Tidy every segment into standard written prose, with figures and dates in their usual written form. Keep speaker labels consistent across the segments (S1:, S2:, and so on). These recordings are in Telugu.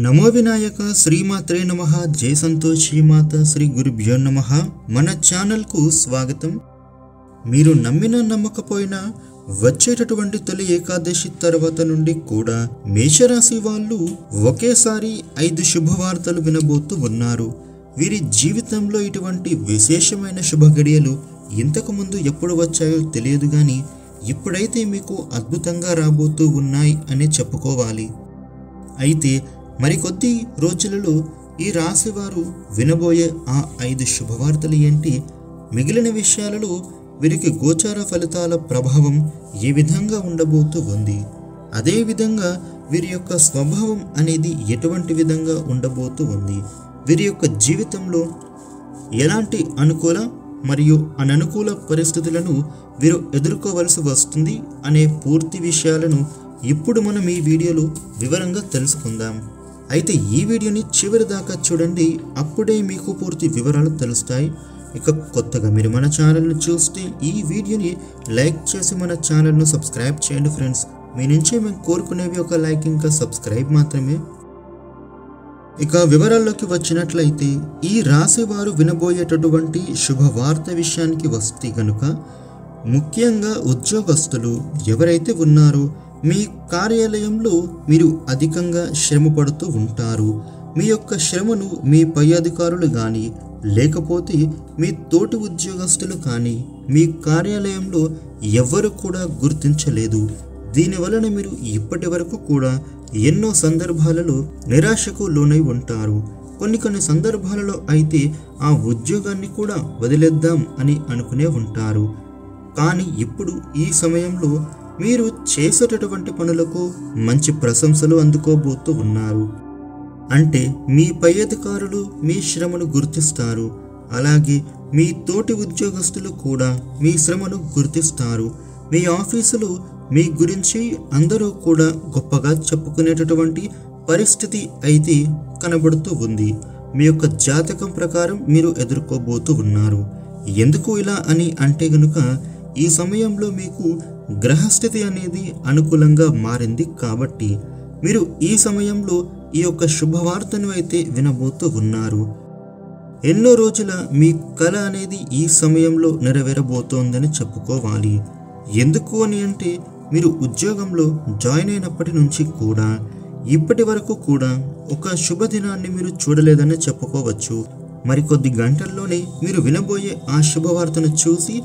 S1: నమో వినాయక శ్రీమాత్రే నమః. జై సంతోషి మాత శ్రీ గురుభ్యో నమః. మన ఛానల్కు స్వాగతం. మీరు నమ్మినా నమ్మకపోయినా వచ్చేటటువంటి తొలి ఏకాదశి తర్వాత నుండి కూడా మేషరాశి వాళ్ళు ఒకేసారి 5 శుభవార్తలు వినబోతూ ఉన్నారు. వీరి జీవితంలో ఇటువంటి విశేషమైన శుభ గడియలు ఇంతకు ముందు ఎప్పుడు వచ్చాయో తెలియదు, కానీ ఇప్పుడైతే మీకు అద్భుతంగా రాబోతూ ఉన్నాయి అని చెప్పుకోవాలి. అయితే మరికొద్ది రోజులలో ఈ రాశి వారు వినబోయే ఆ 5 శుభవార్తలు ఏంటి, మిగిలిన విషయాలలో వీరికి గోచార ఫలితాల ప్రభావం ఏ విధంగా ఉండబోతూ ఉంది, అదేవిధంగా వీరి యొక్క స్వభావం అనేది ఎటువంటి విధంగా ఉండబోతూ ఉంది, వీరి యొక్క జీవితంలో ఎలాంటి అనుకూల మరియు అననుకూల పరిస్థితులను వీరు ఎదుర్కోవలసి వస్తుంది అనే పూర్తి విషయాలను ఇప్పుడు మనం ఈ వీడియోలో వివరంగా తెలుసుకుందాం. అయితే ఈ వీడియోని చివరి దాకా చూడండి, అప్పుడే మీకు పూర్తి వివరాలు తెలుస్తాయి. ఇక కొత్తగా మీరు మన ఛానల్ని చూస్తే ఈ వీడియోని లైక్ చేసి మన ఛానల్ను సబ్స్క్రైబ్ చేయండి ఫ్రెండ్స్. మీ నుంచి మేము కోరుకునేవి ఒక లైక్ ఇంకా సబ్స్క్రైబ్ మాత్రమే. ఇక వివరాల్లోకి వచ్చినట్లయితే ఈ రాశి వారు వినబోయేటటువంటి శుభవార్త విషయానికి వస్తే గనుక, ముఖ్యంగా ఉద్యోగస్తులు ఎవరైతే ఉన్నారో మీ కార్యాలయంలో మీరు అధికంగా శ్రమ పడుతూ ఉంటారు. మీ యొక్క శ్రమను మీ పై అధికారులు కానీ లేకపోతే మీ తోటి ఉద్యోగస్తులు కానీ మీ కార్యాలయంలో ఎవ్వరు కూడా గుర్తించలేదు. దీనివలన మీరు ఇప్పటి వరకు కూడా ఎన్నో సందర్భాలలో నిరాశకు లోనై ఉంటారు. కొన్ని సందర్భాలలో అయితే ఆ ఉద్యోగాన్ని కూడా వదిలేద్దాం అని అనుకునే ఉంటారు. కానీ ఇప్పుడు ఈ సమయంలో మీరు చేసేటటువంటి పనులకు మంచి ప్రశంసలు అందుకోబోతూ ఉన్నారు. అంటే మీ పై అధికారులు మీ శ్రమను గుర్తిస్తారు, అలాగే మీ తోటి ఉద్యోగస్తులు కూడా మీ శ్రమను గుర్తిస్తారు. మీ ఆఫీసులో మీ గురించి అందరూ కూడా గొప్పగా చెప్పుకునేటటువంటి పరిస్థితి అయితే కనబడుతూ ఉంది. మీ యొక్క జాతకం ప్రకారం మీరు ఎదుర్కోబోతూ ఉన్నారు. ఎందుకు ఇలా అని అంటే గనుక, ఈ సమయంలో మీకు గ్రహస్థితి అనేది అనుకూలంగా మారింది కాబట్టి మీరు ఈ సమయంలో ఈ యొక్క శుభవార్తను అయితే వినబోతూ ఉన్నారు. ఎన్నో రోజుల మీ కల అనేది ఈ సమయంలో నెరవేరబోతోందని చెప్పుకోవాలి. ఎందుకు అని అంటే, మీరు ఉద్యోగంలో జాయిన్ అయినప్పటి నుంచి కూడా ఇప్పటి వరకు కూడా ఒక శుభదినాన్ని మీరు చూడలేదని చెప్పుకోవచ్చు. మరికొద్ది గంటల్లోనే మీరు వినబోయే ఆ శుభవార్తను చూసి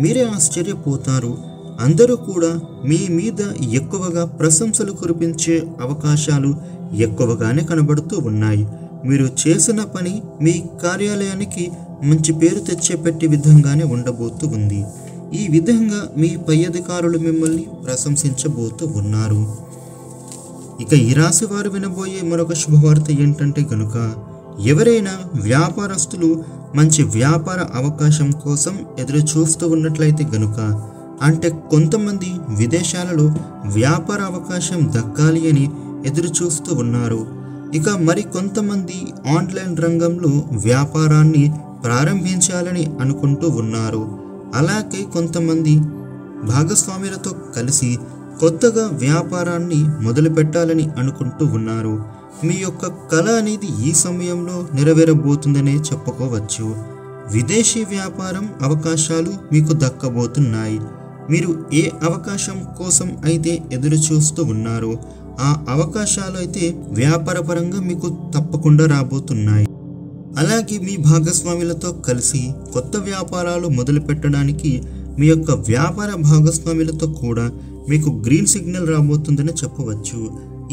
S1: మీరే ఆశ్చర్యపోతారు. అందరూ కూడా మీ మీద ఎక్కువగా ప్రశంసలు కురిపించే అవకాశాలు ఎక్కువగానే కనబడుతూ ఉన్నాయి. మీరు చేసిన పని మీ కార్యాలయానికి మంచి పేరు తెచ్చేపెట్టే విధంగానే ఉండబోతూ ఉంది. ఈ విధంగా మీ పై అధికారులు మిమ్మల్ని ప్రశంసించబోతూ ఉన్నారు. ఇక ఈ రాశి వారు వినబోయే మరొక శుభవార్త ఏంటంటే గనుక, ఎవరైనా వ్యాపారస్తులు మంచి వ్యాపార అవకాశం కోసం ఎదురు చూస్తూ ఉన్నట్లయితే గనుక, అంటే కొంతమంది విదేశాలలో వ్యాపార అవకాశం దక్కాలి అని ఎదురు చూస్తూ ఉన్నారు. ఇక మరి కొంతమంది ఆన్లైన్ రంగంలో వ్యాపారాన్ని ప్రారంభించాలని అనుకుంటూ ఉన్నారు. అలాగే కొంతమంది భాగస్వాములతో కలిసి కొత్తగా వ్యాపారాన్ని మొదలు పెట్టాలని అనుకుంటూ ఉన్నారు. మీ యొక్క కళ అనేది ఈ సమయంలో నెరవేరబోతుందనే చెప్పుకోవచ్చు. విదేశీ వ్యాపారం అవకాశాలు మీకు దక్కబోతున్నాయి. మీరు ఏ అవకాశం కోసం అయితే ఎదురు చూస్తూ ఉన్నారో ఆ అవకాశాలు అయితే వ్యాపారపరంగా మీకు తప్పకుండా రాబోతున్నాయి. అలాగే మీ భాగస్వాములతో కలిసి కొత్త వ్యాపారాలు మొదలు పెట్టడానికి మీ యొక్క వ్యాపార భాగస్వాములతో కూడా మీకు గ్రీన్ సిగ్నల్ రాబోతుందని చెప్పవచ్చు.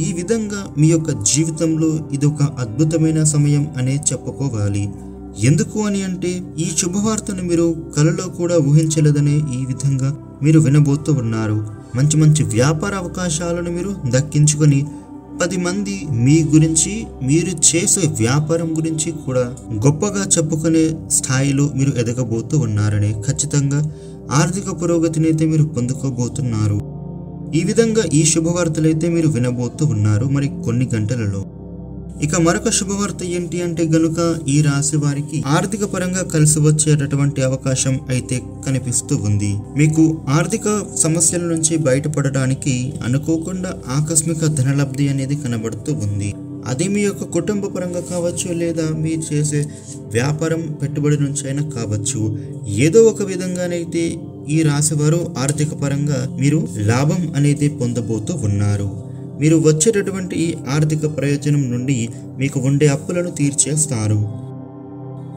S1: ఈ విధంగా మీ యొక్క జీవితంలో ఇదొక అద్భుతమైన సమయం అనే చెప్పుకోవాలి. ఎందుకు అని అంటే, ఈ శుభవార్తను మీరు కలలో కూడా ఊహించలేదనే ఈ విధంగా మీరు వినబోతూ ఉన్నారు. మంచి వ్యాపార అవకాశాలను మీరు దక్కించుకొని 10 మంది మీ గురించి, మీరు చేసే వ్యాపారం గురించి కూడా గొప్పగా చెప్పుకునే స్థాయిలో మీరు ఎదగబోతూ ఉన్నారని, ఖచ్చితంగా ఆర్థిక పురోగతిని అయితే మీరు పొందుకోబోతున్నారు. ఈ విధంగా ఈ శుభవార్తలైతే మీరు వినబోతూ ఉన్నారు మరి కొన్ని గంటలలో. ఇక మరొక శుభవార్త ఏంటి అంటే గనుక, ఈ రాశి వారికి ఆర్థిక పరంగా కలిసి వచ్చేటటువంటి అవకాశం అయితే కనిపిస్తూ ఉంది. మీకు ఆర్థిక సమస్యల నుంచి బయటపడడానికి అనుకోకుండా ఆకస్మిక ధనలబ్ధి అనేది కనబడుతూ ఉంది. అది మీ యొక్క కుటుంబ పరంగా కావచ్చు, లేదా మీరు చేసే వ్యాపారం పెట్టుబడి నుంచి అయినా కావచ్చు. ఏదో ఒక విధంగానైతే ఈ రాశివారు ఆర్థిక పరంగా మీరు లాభం అనేది పొందబోతూ ఉన్నారు. మీరు వచ్చేటటువంటి ఈ ఆర్థిక ప్రయోజనం నుండి మీకు ఉండే అప్పులను తీర్చేస్తారు.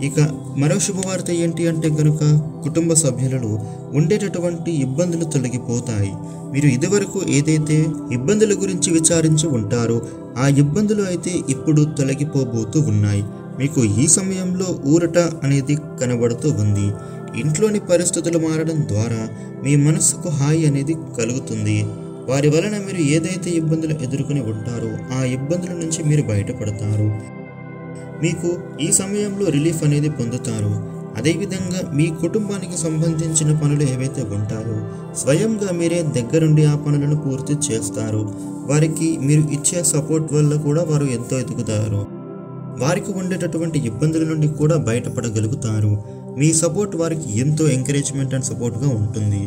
S1: ఇక మరో శుభవార్త ఏంటి అంటే కనుక కుటుంబ సభ్యులలో ఉండేటటువంటి ఇబ్బందులు తొలగిపోతాయి. మీరు ఇదివరకు ఏదైతే ఇబ్బందుల గురించి విచారించి ఉంటారో ఆ ఇబ్బందులు అయితే ఇప్పుడు తొలగిపోబోతూ ఉన్నాయి. మీకు ఈ సమయంలో ఊరట అనేది కనబడుతూ ఉంది. ఇంట్లోని పరిస్థితులు మారడం ద్వారా మీ మనస్సుకు హాయి అనేది కలుగుతుంది. వారి వలన మీరు ఏదైతే ఇబ్బందులు ఎదుర్కొని ఉంటారో ఆ ఇబ్బందుల నుంచి మీరు బయటపడతారు. మీకు ఈ సమయంలో రిలీఫ్ అనేది పొందుతారు. అదేవిధంగా మీ కుటుంబానికి సంబంధించిన పనులు ఏవైతే ఉంటారో స్వయంగా మీరే దగ్గరుండి ఆ పనులను పూర్తి చేస్తారు. వారికి మీరు ఇచ్చే సపోర్ట్ వల్ల కూడా వారు ఎంతో ఎదుగుతారు. వారికి ఉండేటటువంటి ఇబ్బందుల నుండి కూడా బయటపడగలుగుతారు. మీ సపోర్ట్ వారికి ఎంతో ఎంకరేజ్మెంట్ అండ్ సపోర్ట్గా ఉంటుంది.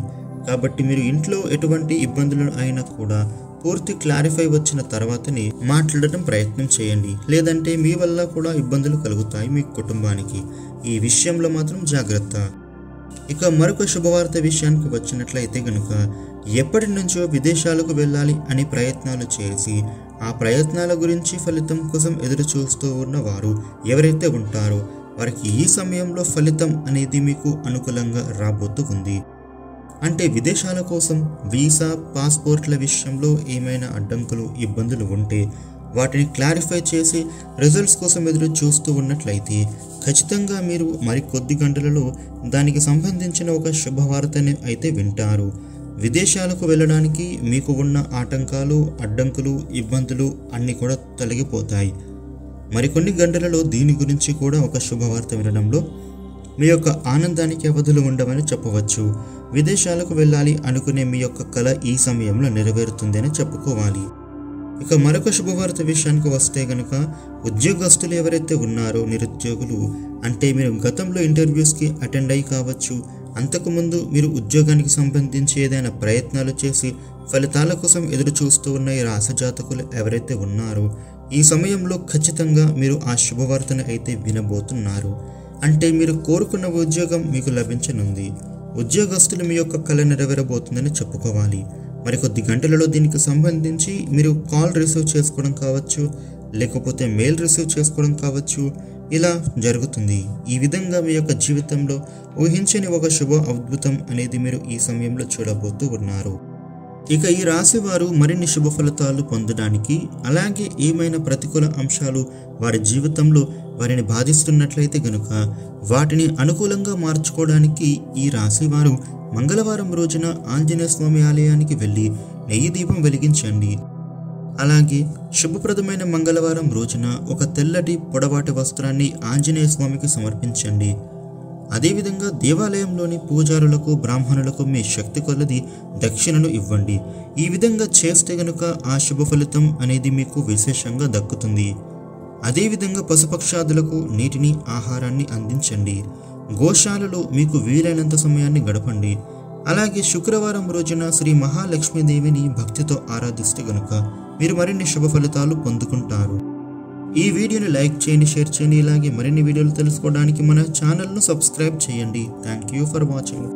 S1: కాబట్టి మీరు ఇంట్లో ఎటువంటి ఇబ్బందులు అయినా కూడా పూర్తి క్లారిఫై వచ్చిన తర్వాతనే మాట్లాడటం ప్రయత్నం చేయండి. లేదంటే మీ వల్ల కూడా ఇబ్బందులు కలుగుతాయి మీ కుటుంబానికి. ఈ విషయంలో మాత్రం జాగ్రత్త. ఇక మరొక శుభవార్త విషయానికి వచ్చినట్లయితే కనుక ఎప్పటి నుంచో విదేశాలకు వెళ్ళాలి అని ప్రయత్నాలు చేసి ఆ ప్రయత్నాల గురించి ఫలితం కోసం ఎదురు చూస్తూ ఉన్నవారు ఎవరైతే ఉంటారో వారికి ఈ సమయంలో ఫలితం అనేది మీకు అనుకూలంగా రాబోతూ ఉంది. అంటే విదేశాల కోసం వీసా, పాస్పోర్ట్ల విషయంలో ఏమైనా అడ్డంకులు, ఇబ్బందులు ఉంటే వాటిని క్లారిఫై చేసి రిజల్ట్స్ కోసం ఎదురు చూస్తూ ఉన్నట్లయితే ఖచ్చితంగా మీరు మరికొద్ది గంటలలో దానికి సంబంధించిన ఒక శుభవార్తని అయితే వింటారు. విదేశాలకు వెళ్ళడానికి మీకు ఉన్న ఆటంకాలు, అడ్డంకులు, ఇబ్బందులు అన్నీ కూడా తొలగిపోతాయి. మరికొన్ని గంటలలో దీని గురించి కూడా ఒక శుభవార్త వినడంలో మీ యొక్క ఆనందానికి అవధులు ఉండవని చెప్పవచ్చు. విదేశాలకు వెళ్ళాలి అనుకునే మీ యొక్క కల ఈ సమయంలో నెరవేరుతుంది అని చెప్పుకోవాలి. ఇక మరొక శుభవార్త విషయానికి వస్తే కనుక ఉద్యోగస్తులు ఎవరైతే ఉన్నారో నిరుద్యోగులు, అంటే మీరు గతంలో ఇంటర్వ్యూస్కి అటెండ్ అయ్యి కావచ్చు, అంతకుముందు మీరు ఉద్యోగానికి సంబంధించి ఏదైనా ప్రయత్నాలు చేసి ఫలితాల కోసం ఎదురు చూస్తూ ఉన్న ఈ రాశి జాతకులు ఎవరైతే ఉన్నారో ఈ సమయంలో ఖచ్చితంగా మీరు ఆ శుభవార్తను అయితే వినబోతున్నారు. అంటే మీరు కోరుకున్న ఉద్యోగం మీకు లభించనుంది. ఉద్యోగస్తులు మీ యొక్క కళ నెరవేరబోతుందని చెప్పుకోవాలి. మరికొద్ది గంటలలో దీనికి సంబంధించి మీరు కాల్ రిసీవ్ చేసుకోవడం కావచ్చు, లేకపోతే మెయిల్ రిసీవ్ చేసుకోవడం కావచ్చు, ఇలా జరుగుతుంది. ఈ విధంగా మీ యొక్క జీవితంలో ఊహించని ఒక శుభ అద్భుతం అనేది మీరు ఈ సమయంలో చూడబోతూ ఉన్నారు. ఇక ఈ రాశి వారు మరిన్ని శుభ ఫలితాలు పొందడానికి, అలాగే ఏమైనా ప్రతికూల అంశాలు వారి జీవితంలో వారిని బాధిస్తున్నట్లయితే గనుక వాటిని అనుకూలంగా మార్చుకోవడానికి ఈ రాశి వారు మంగళవారం రోజున ఆంజనేయ స్వామి ఆలయానికి వెళ్ళి నెయ్యి దీపం వెలిగించండి. అలాగే శుభప్రదమైన మంగళవారం రోజున ఒక తెల్లటి పొడవాటి వస్త్రాన్ని ఆంజనేయ స్వామికి సమర్పించండి. అదేవిధంగా దేవాలయంలోని పూజారులకు, బ్రాహ్మణులకు మీ శక్తి కొలది దక్షిణను ఇవ్వండి. ఈ విధంగా చేస్తే గనుక ఆ శుభ ఫలితం అనేది మీకు విశేషంగా దక్కుతుంది. అదేవిధంగా పశుపక్షాదులకు నీటిని, ఆహారాన్ని అందించండి. గోశాలలో మీకు వీలైనంత సమయాన్ని గడపండి. అలాగే శుక్రవారం రోజున శ్రీ మహాలక్ష్మీదేవిని భక్తితో ఆరాధిస్తే గనుక మీరు మరిన్ని శుభ ఫలితాలు పొందుకుంటారు. ఈ వీడియోని లైక్ చేయండి, షేర్ చేయండి. ఇలాగే మరిన్ని వీడియోలు తెలుసుకోవడానికి మన ఛానల్ను సబ్స్క్రైబ్ చేయండి. Thank you for watching.